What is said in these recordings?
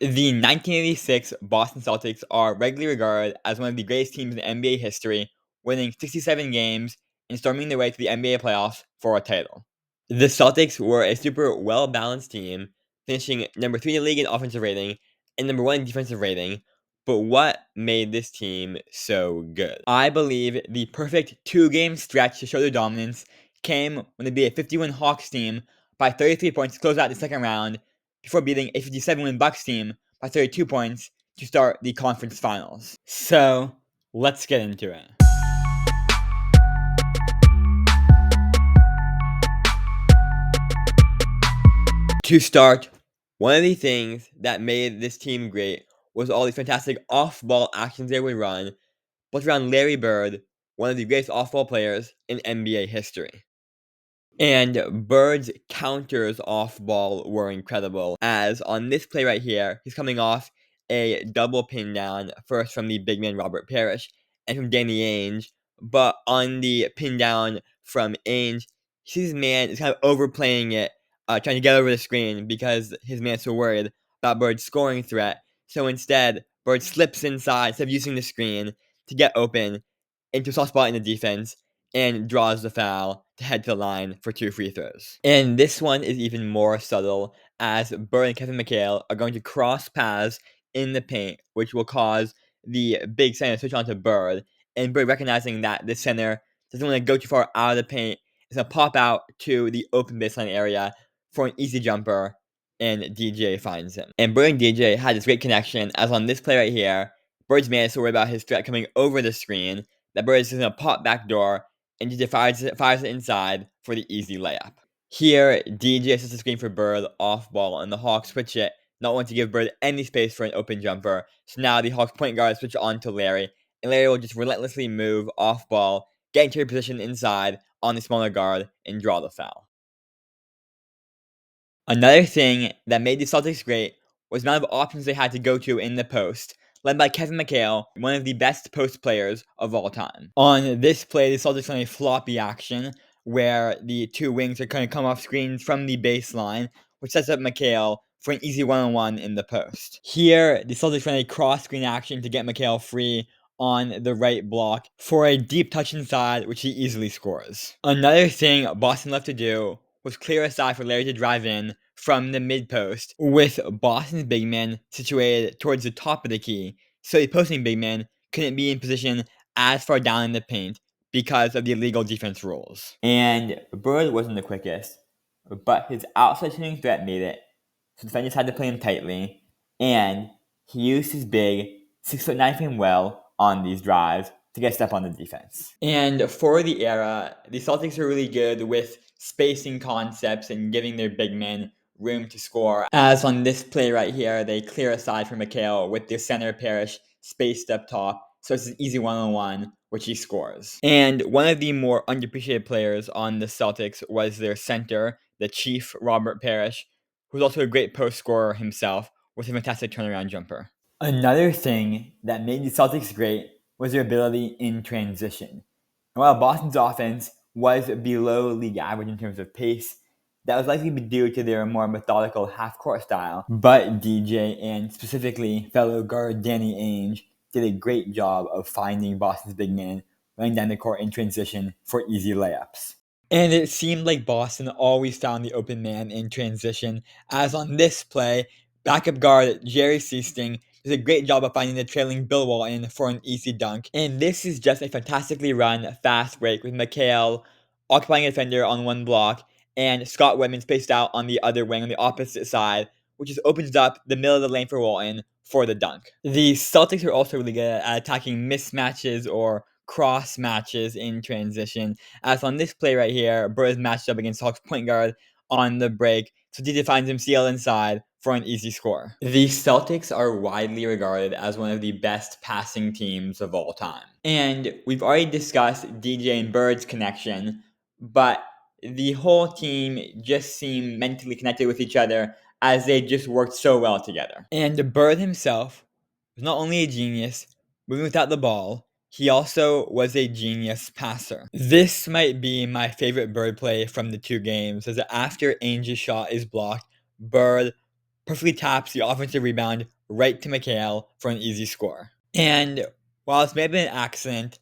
The 1986 Boston Celtics are regularly regarded as one of the greatest teams in NBA history, winning 67 games and storming their way to the NBA playoffs for a title. The Celtics were a super well-balanced team, finishing number 3 in the league in offensive rating and number 1 in defensive rating. But what made this team so good? I believe the perfect two-game stretch to show their dominance came when they beat a 51 Hawks team by 33 points to close out the second round, before beating a 57-win Bucks team by 32 points to start the conference finals. So, let's get into it. To start, one of the things that made this team great was all the fantastic off-ball actions they would run, built around Larry Bird, one of the greatest off-ball players in NBA history. And Bird's counters off ball were incredible, as on this play right here, he's coming off a double pin down, first from the big man Robert Parrish and from Danny Ainge. But on the pin down from Ainge, he sees his man is kind of overplaying it, trying to get over the screen because his man's so worried about Bird's scoring threat. So instead, Bird slips inside instead of using the screen to get open into a soft spot in the defense and draws the foul to head to the line for 2 free throws. And this one is even more subtle, as Bird and Kevin McHale are going to cross paths in the paint, which will cause the big center to switch on to Bird. And Bird, recognizing that the center doesn't want to go too far out of the paint, is going to pop out to the open baseline area for an easy jumper, and DJ finds him. And Bird and DJ had this great connection, as on this play right here, Bird's man is so worried about his threat coming over the screen that Bird is going to pop back door and DJ fires it inside for the easy layup. Here, DJ sets the screen for Bird off ball, and the Hawks switch it, not wanting to give Bird any space for an open jumper. So now the Hawks point guard switch on to Larry, and Larry will just relentlessly move off ball, get into a position inside on the smaller guard, and draw the foul. Another thing that made the Celtics great was the amount of options they had to go to in the post, led by Kevin McHale, one of the best post players of all time. On this play, the Celtics run a floppy action where the two wings are going to come off screens from the baseline, which sets up McHale for an easy one-on-one in the post. Here, the Celtics run a cross-screen action to get McHale free on the right block for a deep touch inside, which he easily scores. Another thing Boston left to do was clear a side for Larry to drive in from the mid post, with Boston's big man situated towards the top of the key, so the posting big man couldn't be in position as far down in the paint because of the illegal defense rules. And Bird wasn't the quickest, but his outside shooting threat made it, so defenders had to play him tightly, and he used his big 6'9" frame well on these drives to get a step on the defense. And for the era, the Celtics are really good with spacing concepts and giving their big men room to score. As on this play right here, they clear aside for McHale with the center Parrish spaced up top. So it's an easy one-on-one, which he scores. And one of the more underappreciated players on the Celtics was their center, the Chief Robert Parrish, who's also a great post scorer himself with a fantastic turnaround jumper. Another thing that made the Celtics great was their ability in transition. And while Boston's offense was below league average in terms of pace, that was likely due to their more methodical half-court style. But DJ, and specifically fellow guard Danny Ainge, did a great job of finding Boston's big man, running down the court in transition for easy layups. And it seemed like Boston always found the open man in transition, as on this play, backup guard Jerry Seasting does a great job of finding the trailing Bill Walton for an easy dunk. And this is just a fantastically run fast break with McHale occupying a defender on one block and Scott Wedman spaced out on the other wing on the opposite side, which just opens up the middle of the lane for Walton for the dunk. The Celtics are also really good at attacking mismatches or cross matches in transition, as on this play right here, Bird is matched up against Hawks point guard on the break, so DJ finds him CL inside for an easy score. The Celtics are widely regarded as one of the best passing teams of all time. And we've already discussed DJ and Bird's connection, but the whole team just seemed mentally connected with each other as they just worked so well together. And Bird himself was not only a genius moving without the ball, he also was a genius passer. This might be my favorite Bird play from the two games, as after Ainge's shot is blocked, Bird perfectly taps the offensive rebound right to McHale for an easy score. And while this may have been an accident,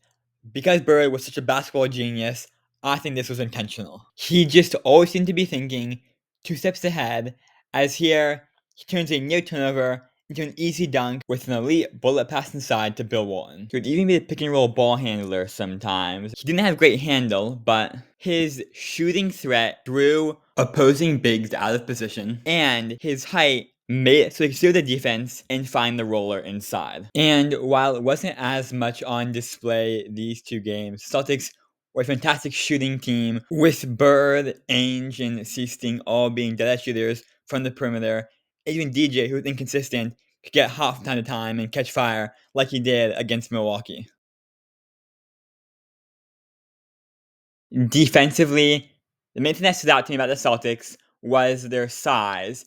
because Bird was such a basketball genius, I think this was intentional. He just always seemed to be thinking 2 steps ahead, as here he turns a near turnover into an easy dunk with an elite bullet pass inside to Bill Walton. He would even be a pick and roll ball handler sometimes. He didn't have great handle, but his shooting threat drew opposing bigs out of position, and his height made it so he could steal the defense and find the roller inside. And while it wasn't as much on display these 2 games, Celtics were a fantastic shooting team with Bird, Ainge, and Seasting all being dead shooters from the perimeter. Even DJ, who was inconsistent, could get hot from time to time and catch fire like he did against Milwaukee. Defensively, the main thing that stood out to me about the Celtics was their size.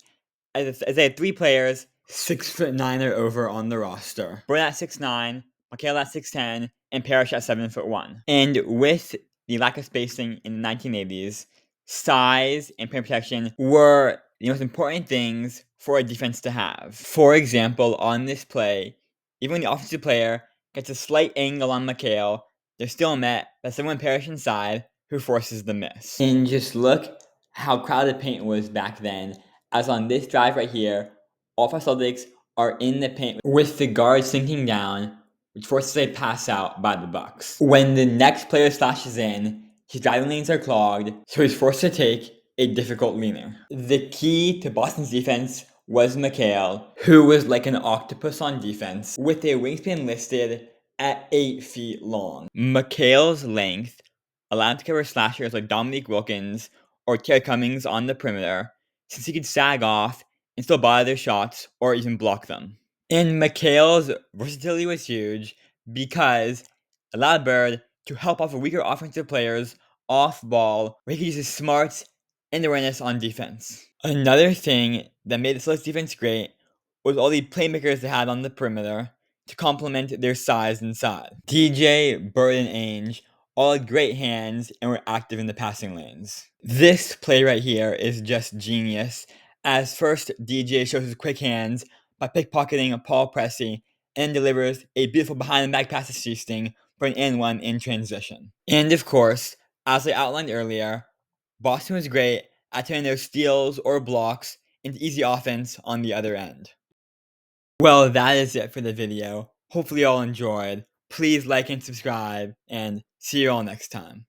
As they had 3 players 6'9" or over on the roster. Brown at 6'9", McHale at 6'10", and Parrish at 7'1". And with the lack of spacing in the 1980s, size and paint protection were the most important things for a defense to have. For example, on this play, even when the offensive player gets a slight angle on McHale, they're still met by someone Parrish inside who forces the miss. And just look how crowded paint was back then, as on this drive right here, all 5 Celtics are in the paint with the guard sinking down, which forces a pass out by the Bucks. When the next player slashes in, his driving lanes are clogged, so he's forced to take a difficult leaner. The key to Boston's defense was McHale, who was like an octopus on defense, with a wingspan listed at 8 feet long. McHale's length allowed him to cover slashers like Dominique Wilkins or Terry Cummings on the perimeter, since he could sag off and still bother their shots or even block them. And McHale's versatility was huge because it allowed Bird to help off weaker offensive players off ball, where he could use his smarts and awareness on defense. Another thing that made the Celtics defense great was all the playmakers they had on the perimeter to complement their size inside. DJ, Bird, and Ainge all had great hands and were active in the passing lanes. This play right here is just genius, as first DJ shows his quick hands by pickpocketing Paul Pressey and delivers a beautiful behind-the-back pass to Seasting for an and-one in transition. And of course, as I outlined earlier, Boston was great at turning their steals or blocks into easy offense on the other end. Well, that is it for the video. Hopefully you all enjoyed. Please like and subscribe, and see you all next time.